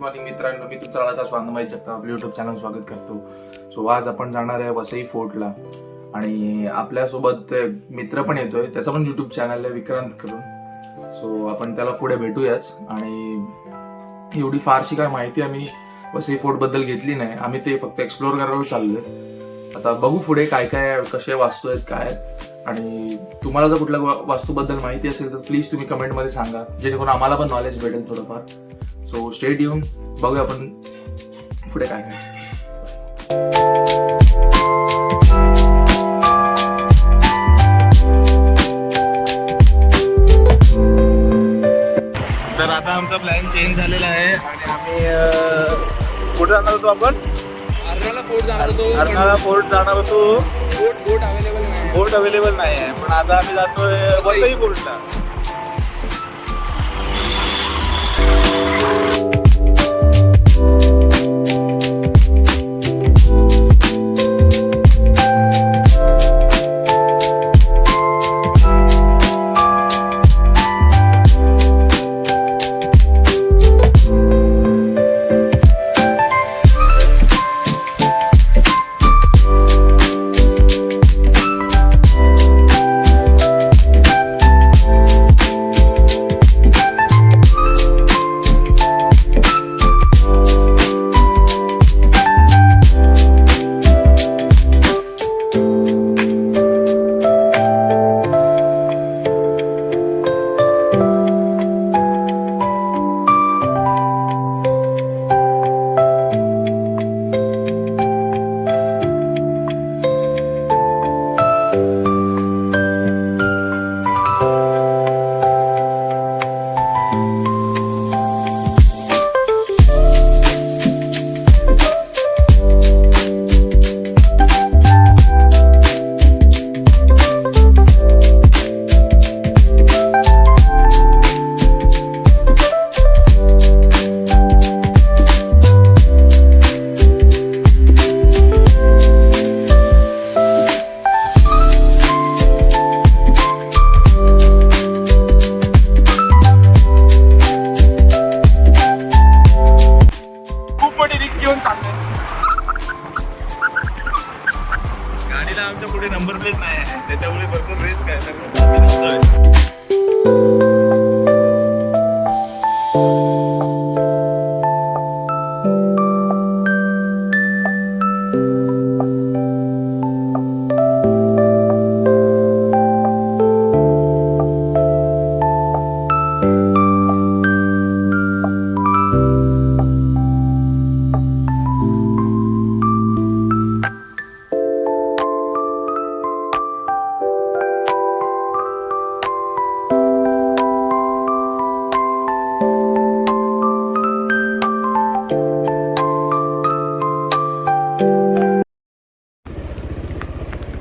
Morning मित्रांनो, मी तुमचा लाडका स्वानंदभाई जगताप आपल्या युट्यूब चॅनल स्वागत करतो. सो आज आपण जाणार आहे वसई फोर्टला आणि आपल्यासोबत मित्र पण येतोय, त्याचा पण युट्यूब चॅनल आहे विक्रांत करून. सो आपण त्याला पुढे भेटूयाच. आणि एवढी फारशी काय माहिती आम्ही वसई फोर्ट बद्दल घेतली नाही, आम्ही ते फक्त एक्सप्लोर करायला चाललोय. आता बघू पुढे काय काय कसे वास्तू आहेत काय. आणि तुम्हाला जर कुठल्या वास्तूबद्दल माहिती असेल तर प्लीज तुम्ही कमेंटमध्ये सांगा, जेणेकरून आम्हाला पण नॉलेज भेटेल थोडंफार. सो स्टेट येऊन बघूया आपण पुढे काय काय. तर आता आमचा प्लॅन चेंज झालेला आहे आणि आम्ही कुठे जाणार होतो आपण? अर्नाळा फोर्ट जाणार होतो. अर्नाळा फोर्ट जाणार होतो. बोट अवेलेबल नाही. बोट अवेलेबल नाही आहे, पण आता आम्ही जातोय वसई फोर्टला. गाडीला आमच्या पुढे नंबर प्लेट नाही आहे, त्याच्यामुळे भरपूर रिस्क आहे.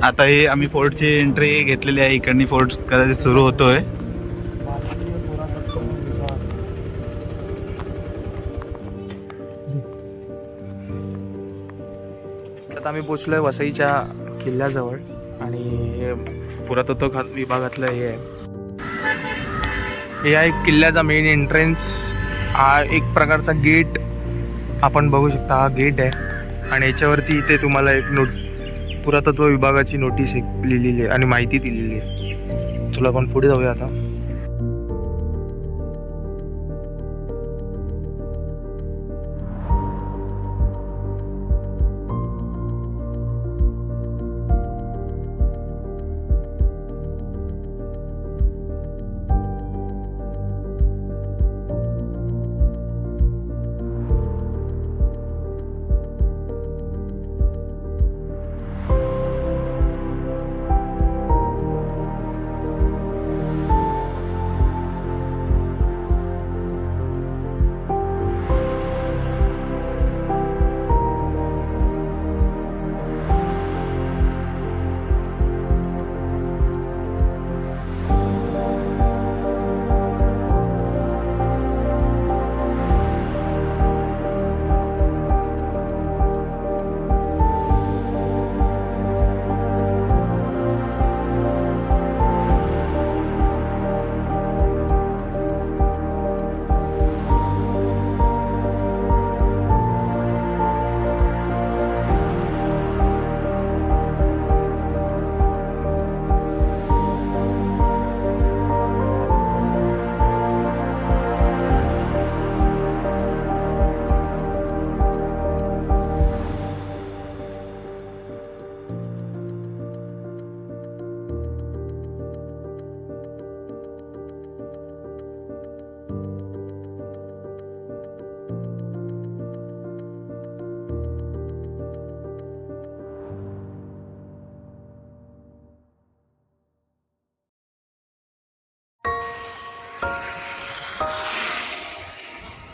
आता ही आम्ही फोर्टची एंट्री घेतलेली आहे. इकडनी फोर्ट कदाचित सुरू होतोय. आता आम्ही पोचलोय वसईच्या किल्ल्याजवळ आणि हे पुरातत्व विभागातलं हे आहे. हे आहे किल्ल्याचा मेन एंट्रन्स. हा एक प्रकारचा गेट आपण बघू शकता, हा गेट आहे. आणि याच्यावरती इथे तुम्हाला एक पुरातत्व विभागाची नोटीस लिहिलेली आहे आणि माहिती दिलेली आहे. चला आपण पुढे जाऊया आता.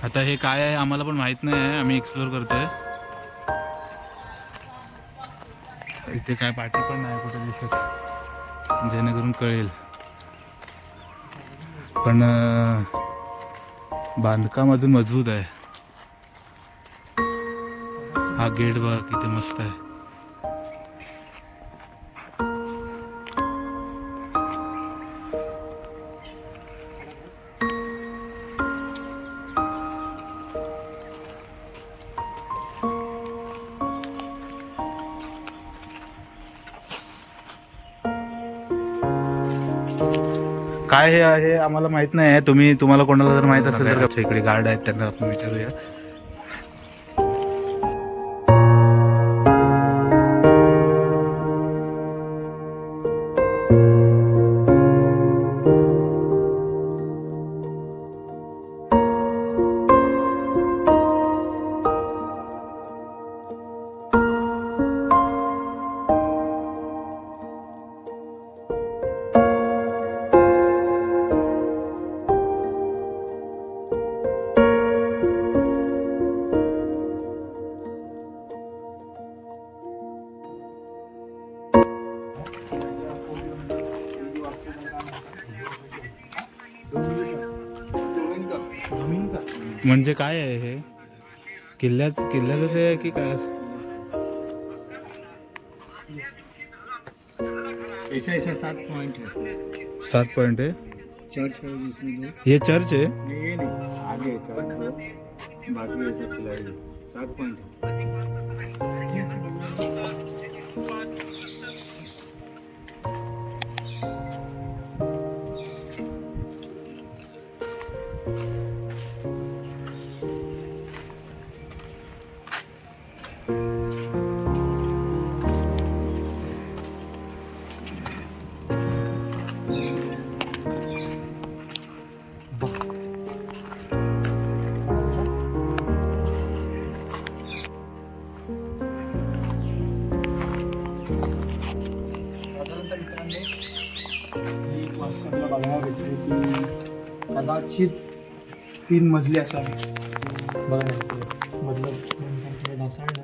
आता हे काय आहे आम्हाला पण माहित नाही आहे, आम्ही एक्सप्लोर करतोय. इथे काय पाठी पण नाही कुठे दिसत, जेणेकरून कळेल. पण बांधकाम अजून मजबूत आहे. हा गेट बघ किती मस्त आहे. काय हे आहे आम्हाला माहित नाही आहे. तुम्हाला कोणाला जर माहित असेल तर इकडे गार्ड आहेत, त्यांना आपण विचारूया. म्हणजे काय आहे हे? किल्ल्याचं आहे की काय? ऐसा 7 पॉइंट है. 7 पॉइंट है. चर्च है जिसमें 2. ये चर्च है. ये नहीं आगे चर्च दो, बाकी ऐसा खिलाड़ी 7 पॉइंट है. कदाचित 3 मजली असावी. बघा मधलं ढासळलं.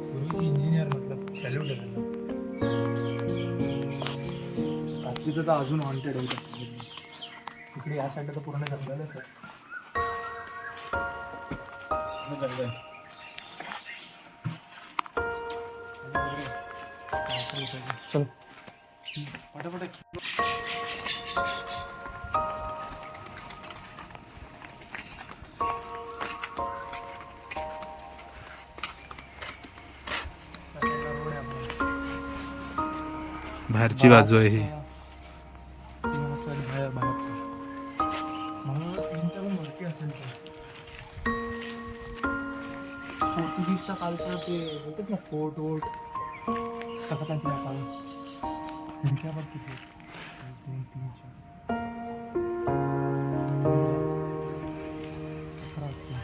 पूर्वीची इंजिनियर मतलब सॅल्यूट आहे. रात्रीचं तर अजून हॉन्टेड होत असेल. इकडे या साईडला तर पूर्ण जंगलच आहे. चलो फटाफट. बाहेरची बाजू आहे ही. बाहेरचं मला त्यांच्या पण वरती असेल पोर्तुगीजच्या कालचं ते बोलतात ना फोर्ट वोट कसं काय ते असावं. भिंत्यावर किती 2, 3, 4 11 असतील.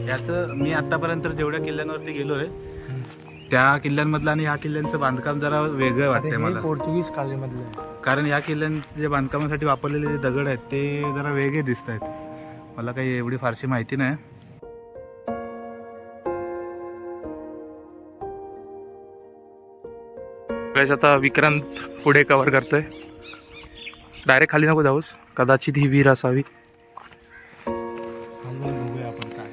याचं मी आतापर्यंत जेवढ्या किल्ल्यांवरती गेलोय त्या किल्ल्यांमधलं आणि ह्या किल्ल्यांचं बांधकाम जरा वेगळं वाटतंय मला. पोर्तुगीज काळामधलं आहे. कारण या किल्ल्यांचे बांधकामासाठी वापरलेले जे दगड आहेत ते जरा वेगळे दिसत आहेत. मला काही एवढी फारशी माहिती नाही. आता विक्रांत पुढे कव्हर करतोय. डायरेक्ट खाली नको जाऊस, कदाचित ही विहीर असावी. आपण काय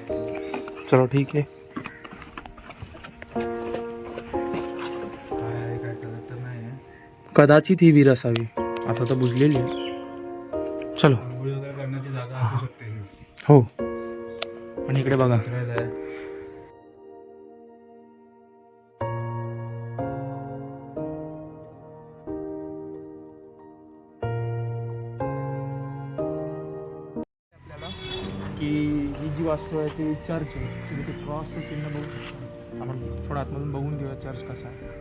चलो ठीक आहे. काय करत तर नाही. कदाचित ही विहीर असावी. आता तर बुजलेली आहे. चलो. आंघोळी वगैरे करण्याची जागा असू शकते ही. हो. आणि इकडे बघा की ही जी वास्तू आहे ती चर्च आहे. तुम्ही ते क्रॉसचं चिन्ह बघू शकता. आपण थोडं आतमधून बघून घेऊया चर्च कसा आहे.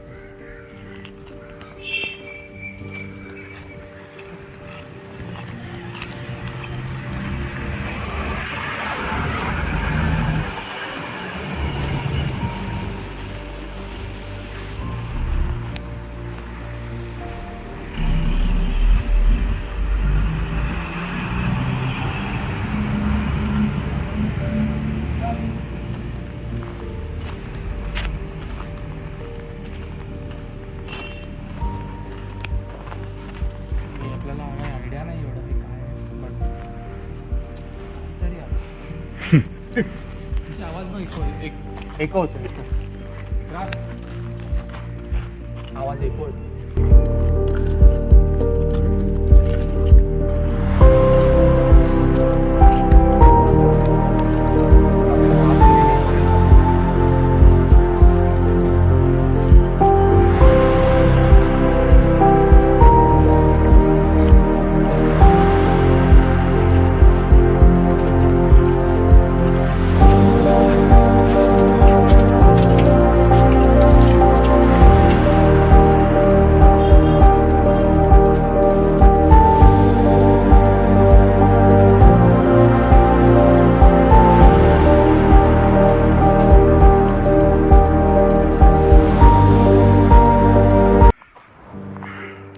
तिचे आवाज मग एको होतो आवाज एको होतो.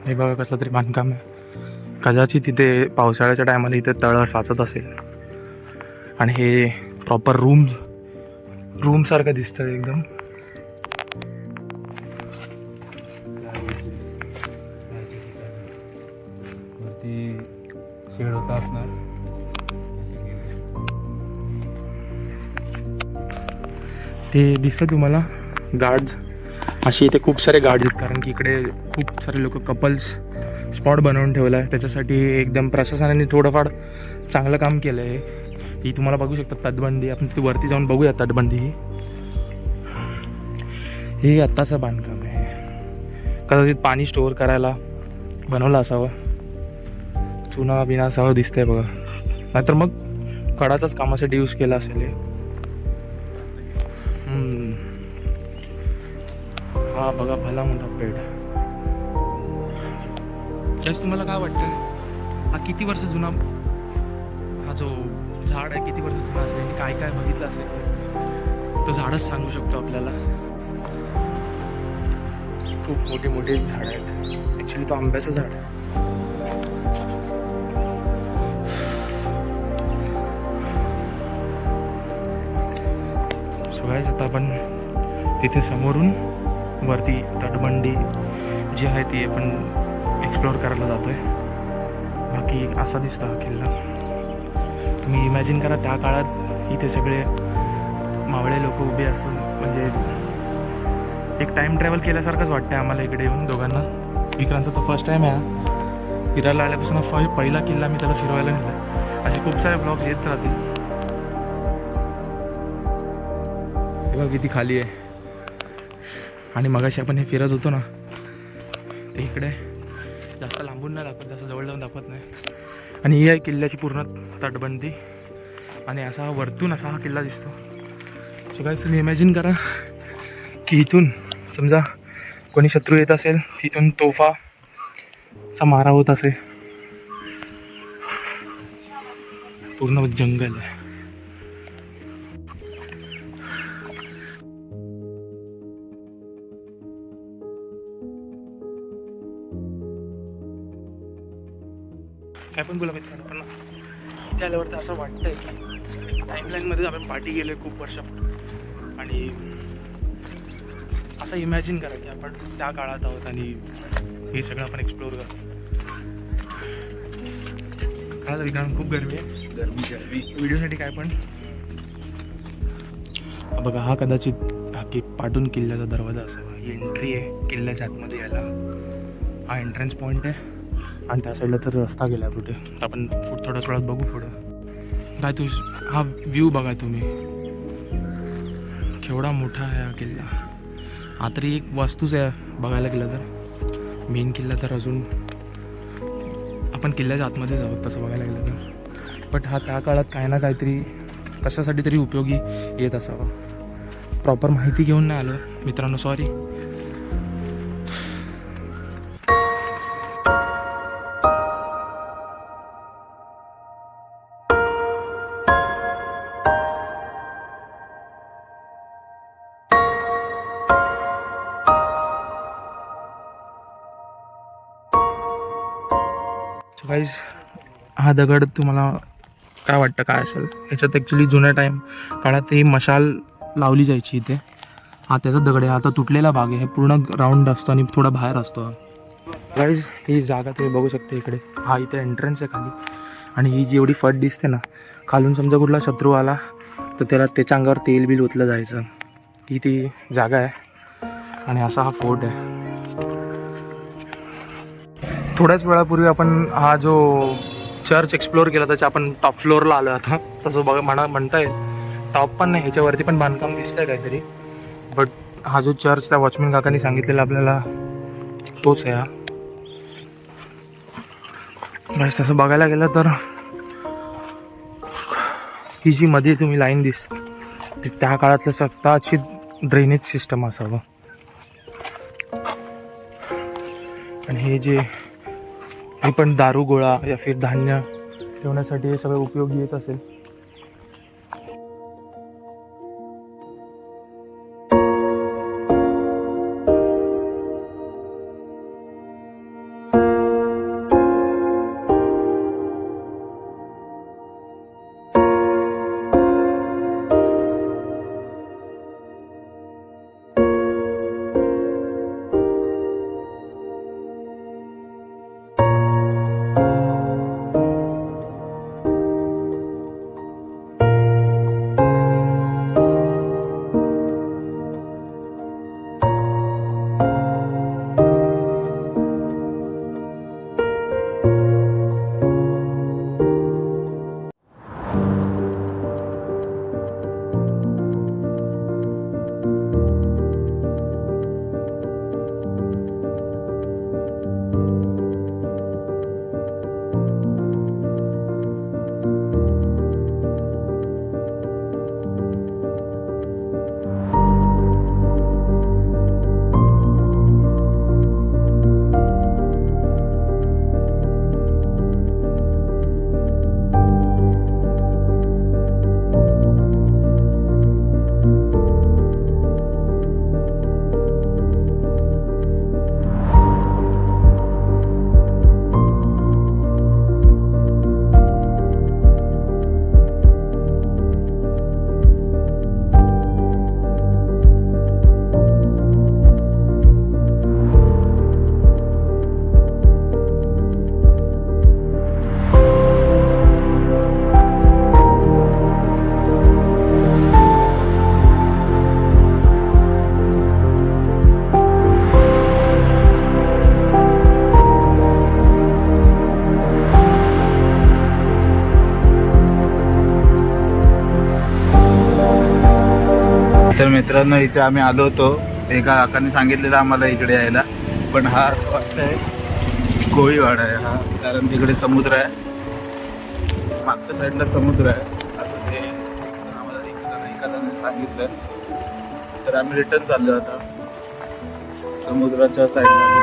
हे बघा कसलं तरी बांधकाम आहे. कदाचित तिथे पावसाळ्याच्या टायमाला इथे तळं साचत असेल. आणि हे प्रॉपर रूम सारखं दिसतं एकदम. वरती शेड होता असणार. ते दिसतं तुम्हाला गार्ड्स. अशी इथे खूप सारे गार्ड्स आहेत कारण की इकडे खूप सारे लोक कपल्स स्पॉट बनवून ठेवला आहे. त्याच्यासाठी एकदम प्रशासनाने थोडंफार चांगलं काम केलं आहे. ती तुम्हाला बघू शकता तटबंदी. आपण ती वरती जाऊन बघूया तटबंदी. हे आत्ताचं बांधकाम आहे. कदाचित पाणी स्टोअर करायला बनवलं असावं. चुना बिना असावं दिसतंय बघा. नाहीतर मग कडाचाच कामासाठी यूज केला असेल हे. हा बघा भला मोठा पेड. त्याच तुम्हाला काय वाटतं हा किती वर्ष जुना, हा जो झाड आहे किती वर्ष जुना असेल आणि काय काय बघितलं असेल तो झाडच सांगू शकतो आपल्याला. खूप मोठी मोठी झाडं आहेत. ॲक्च्युली तो आंब्याचं झाड आहे. सगळ्याच आता आपण तिथे समोरून वरती तटबंदी जी आहे ती आपण एक्सप्लोअर करायला जातोय. बाकी असा दिसतो हा किल्ला. तुम्ही इमॅजिन करा त्या काळात इथे सगळे मावळे लोक उभे असून, म्हणजे एक टाईम ट्रॅव्हल केल्यासारखंच वाटतंय आम्हाला इकडे येऊन दोघांना. विक्रांतचा तो फर्स्ट टाईम आहे फिरायला आल्यापासून. पहिला किल्ला मी त्याला फिरवायला नेला. असे खूप सारे ब्लॉग्स येत राहतील. हे बघ किती खाली आहे. आणि मगाशी आपण हे फिरत होतो ना ते इकडे जास्त लांबून नाही दाखवत, जास्त जवळ जाऊन दाखवत नाही. आणि ही आहे किल्ल्याची पूर्ण तटबंदी. आणि असा वरतून असा हा किल्ला दिसतो. सो गाईस तुम्ही इमॅजिन करा की इथून समजा कोणी शत्रू येत असेल तिथून तोफाचा मारा होत असेल. पूर्ण जंगल आहे. काय पण बोला मित्रांनो, पण इथे आल्यावर तर असं वाटतंय की टाईमलाईनमध्ये आपण पार्टी गेलो आहे खूप वर्षापूर्वी. आणि असं इमॅजिन करा की आपण त्या काळात आहोत आणि हे सगळं आपण एक्सप्लोअर करतो. काय विक्रांत खूप गरमी आहे. गरमी व्हिडिओसाठी काय पण बघा. हा कदाचित की पाटून किल्ल्याचा दरवाजा असावा. ही एंट्री आहे किल्ल्याच्या आतमध्ये यायला. हा एंट्रन्स पॉईंट आहे. आणि त्या साईडला तर रस्ता गेला कुठे. आपण थोड्याच वेळात बघू पुढं. काय तू हा व्ह्यू बघा तुम्ही, केवढा मोठा आहे हा किल्ला. हा तरी एक वस्तूच आहे बघायला गेलं तर. मेन किल्ला तर अजून आपण किल्ल्याच्या आतमध्येच आहोत तसं बघायला गेलं तर. बट हा त्या काळात काही ना काहीतरी कशासाठी तरी उपयोगी येत असावा. प्रॉपर माहिती घेऊन नाही आलं मित्रांनो, सॉरी. गाईज हा दगड तुम्हाला काय वाटतं काय असेल. ह्याच्यात ॲक्च्युली जुन्या काळात ही मशाल लावली जायची इथे. हा त्याचा दगड आहे. आता तुटलेला भाग आहे. हे पूर्ण राऊंड असतो आणि थोडा बाहेर असतो. गाईज ही जागा तुम्ही बघू शकता इकडे. हा इथे एंट्रन्स आहे खाली. आणि ही जी एवढी फट दिसते ना, खालून समजा कुठला शत्रू आला तर त्याच्या अंगावर तेल बिल ओतलं जायचं. ही ती जागा आहे आणि असा हा फोर्ट आहे. थोड्याच वेळापूर्वी आपण हा जो चर्च एक्सप्लोअर केला त्याच्या आपण टॉप फ्लोअरला आलो आता. तसं म्हणता येईल, टॉप पण नाही, ह्याच्यावरती पण बांधकाम दिसतंय काहीतरी. बट हा जो चर्च त्या वॉचमॅन काकांनी सांगितलेला आपल्याला तोच आहे हा. गाईस तसं बघायला गेलं तर ही जी मध्ये तुम्ही लाईन दिसते ती त्या काळातलं स्वतःची ड्रेनेज सिस्टम असावं. आणि हे पण दारू गोळा या फिर धान्य ठेवण्यासाठी हे सगळं उपयोगी येत असेल. तर मित्रांनो, इथे आम्ही आलो होतो. एका काकांनी सांगितलेलं आम्हाला इकडे यायला, पण हा असं वाटतंय कोळीवाडा आहे हा, कारण तिकडे समुद्र आहे, मागच्या साईडला समुद्र आहे असं ते आम्हाला एखाद्याने सांगितलं. तर आम्ही रिटर्न चाललो आता समुद्राच्या साईडला.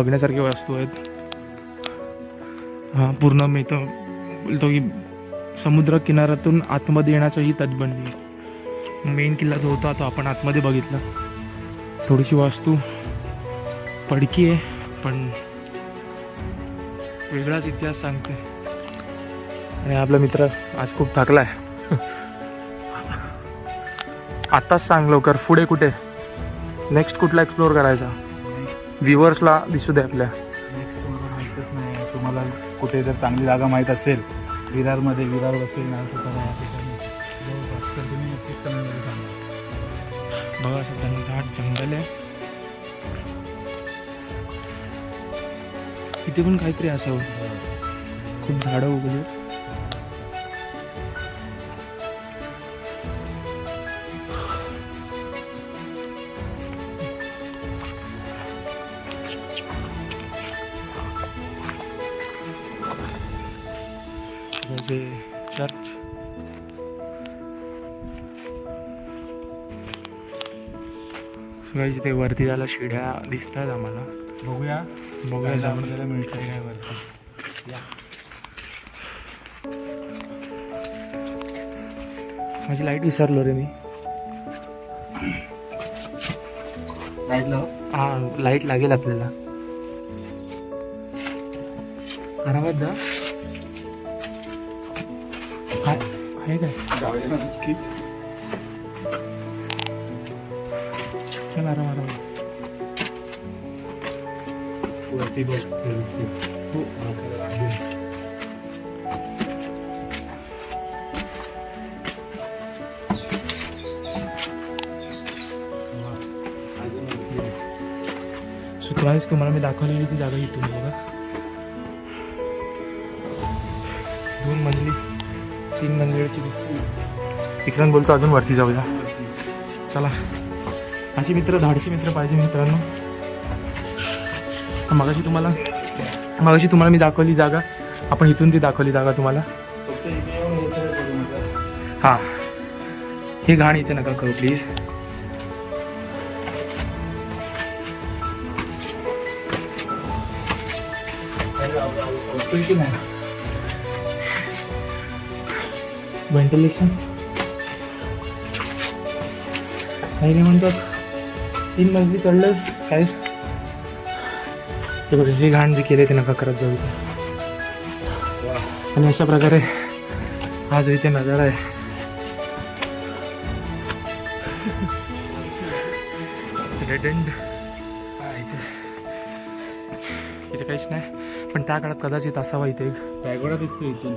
बघण्यासारखी वस्तू आहेत. हां पूर्ण मी तर बोलतो की समुद्र किनाऱ्यातून आतमध्ये येण्याचं ही तटबंदी. मेन किल्ला जो होता तो आपण आतमध्ये बघितला. थोडीशी वास्तू पडकी आहे पण वेगळाच इतिहास सांगते. आणि आपला मित्र आज खूप थकला आहे. आत्ताच सांग लवकर पुढे कुठे नेक्स्ट कुठला एक्सप्लोअर करायचा व्ह्युअर्सला दिसू दे आपल्या. माहीतच नाही तुम्हाला कुठे जर चांगली जागा माहीत असेल विरारमध्ये विरार बसेल ना तर तुम्ही नक्कीच कमेंटमध्ये सांगा. बघा असं घनदाट जंगल आहे. इथे पण काहीतरी असावं. खूप झाडं उगली. चर्च सगळ्या जिथे वरती जायला शिड्या दिसतात आम्हाला. बघूया जाऊन आपल्याला मिळतंय काय वरती. माझी लाईट विसरलो रे मी. हा लाईट लागेल आपल्याला. आरामात जा. आहे काय जाऊया नक्की. चल आराम. वरती बघ. सुतवाईस तुम्हाला मी दाखवलेली ती जागा इथून बघा. 2 मजली 3 मजलीची दिसते. विक्रांत बोलतो अजून वरती जाऊया. चला असे मित्र धाडसी मित्र पाहिजे मित्रांनो. मगाशी तुम्हाला मी दाखवली जागा. आपण इथून ती दाखवली जागा तुम्हाला. फक्त इथे येऊन हे सगळं करू नका. हां हे घाण इथे नका करू प्लीज. व्हेंटिलेशन काही नाही म्हणतात. 3 मजली चढलं काय. हे घाण जे केले ते नका करत जाऊ. आणि अशा प्रकारे हा जो इथे नजारा आहे डेड एंड. इथे काहीच नाही पण त्या काळात कदाचित असावा इथे एक पॅगोडा दिसतो इथून.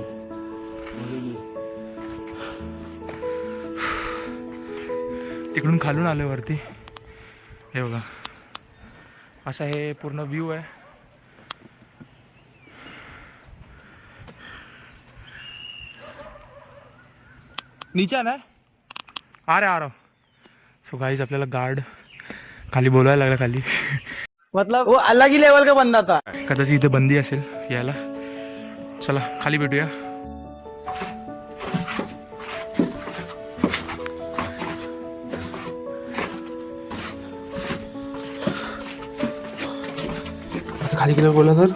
तिकडून खालून आलो वरती. हे बघा असा हे पूर्ण व्ह्यू आहे. नीचा ना आ रहा. सो गाइस आपल्याला गार्ड खाली बोलायला लागला खाली. मतलब वो अलग ही लेवल का बंदा था. कदाचित इथे बंदी असेल यायला. चला खाली भेटूया. आता खाली गेल्यावर बोला सर.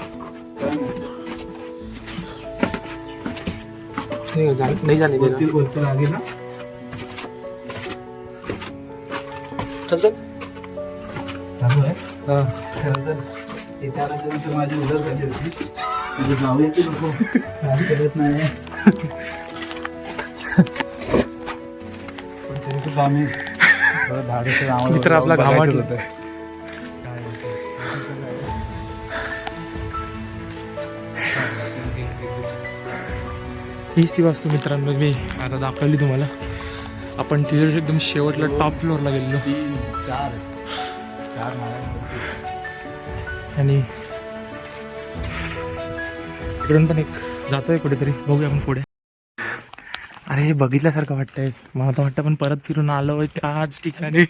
नहीं जाने देना. वरती आगे ना चल चल. चालू आहे. हां खरं तर इथे आल्यानंतर माझी उदर झाली होती. म्हणजे जाऊया की नको काही करत नाही. पण तरी सुद्धा आम्ही मित्र आपला घामाट होतं. हीच ती वास्तू मित्रांनो मी आता दाखवली तुम्हाला. आपण तिथे एकदम शेवटला टॉप फ्लोअरला गेलेलो 3-4 आणि इकडून पण एक जातोय कुठेतरी. बघूया आपण पुढे. अरे हे बघितल्यासारखं वाटतंय. मला तर वाटतं पण परत फिरून आलो त्याच ठिकाणी.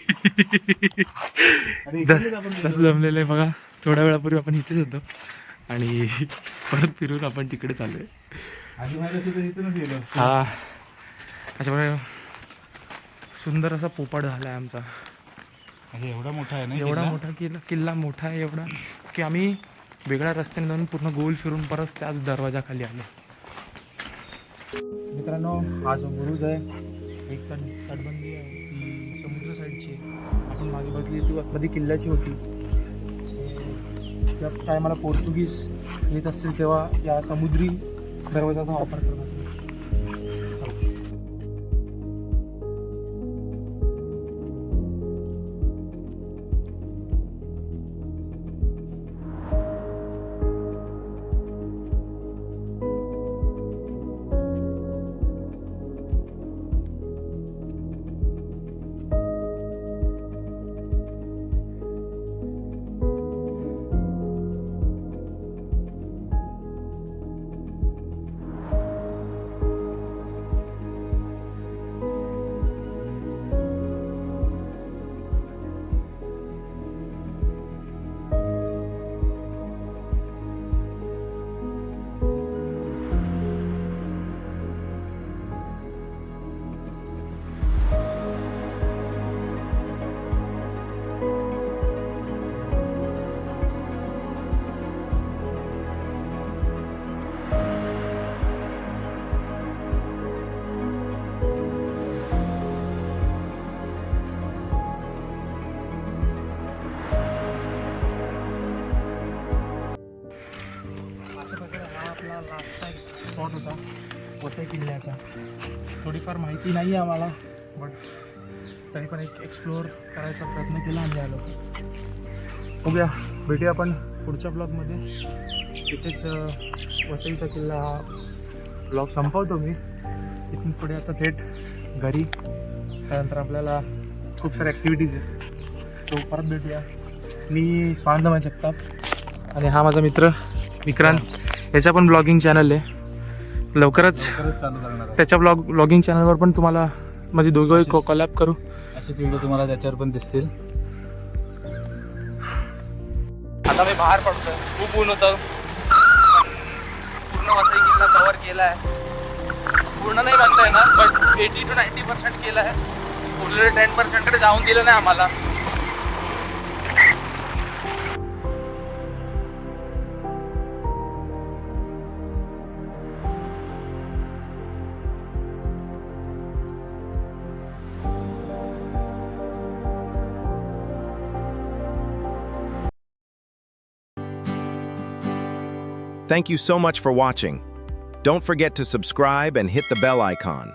तसं जमलेलं आहे बघा. थोड्या वेळापूर्वी आपण इथेच होतो आणि परत फिरून आपण तिकडे चालू आहे. हा त्याच्यामुळे सुंदर असा पोपाट झाला आहे आमचा. एवढा मोठा आहे ना. एवढा मोठा किल्ला मोठा आहे एवढा की आम्ही वेगळ्या रस्त्याने जाऊन पूर्ण गोल फिरून परत त्याच दरवाजाखाली आलो. मित्रांनो, हा जो बुरुज आहे एक तटबंदी आहे ती समुद्र साईडची आहे. आपण मागे बघली ती आतमध्ये किल्ल्याची होती. त्या टायमाला पोर्तुगीज येत असतील तेव्हा या समुद्री दरवाजाचा वापर करत असतील. अशा प्रकारे हा आपला लास्टचा एक स्पॉट होता वसई किल्ल्याचा. थोडीफार माहिती नाही आहे आम्हाला, बट तरी पण एक एक्सप्लोअर करायचा प्रयत्न केला आम्ही आलो. बघूया, भेटूया आपण पुढच्या ब्लॉगमध्ये. तिथेच वसईचा किल्ला हा ब्लॉग संपवतो मी. इथून पुढे आता थेट घरी. त्यानंतर आपल्याला खूप साऱ्या ॲक्टिव्हिटीज आहेत, तो परत भेटूया. मी स्वानंदमय जगताप आणि हा माझा मित्र विक्रांत. याचा पण ब्लॉगिंग चॅनल आहे. लवकरच चालू करणार आहे. त्याच्या ब्लॉगिंग चॅनलवर पण तुम्हाला म्हणजे दोघं कॉलॅब करू. असेच व्हिडिओ तुम्हाला त्याच्यावर पण दिसतील. आता मी बाहेर पडतोय. खूप ऊन होतं. पूर्ण वसई किल्ला कव्हर केला आहे. पूर्ण नाही म्हणता येणार, बट 80 to 90% केला आहे. उरलेले 10% जाऊन दिलं नाही आम्हाला. Thank you so much for watching. Don't forget to subscribe and hit the bell icon.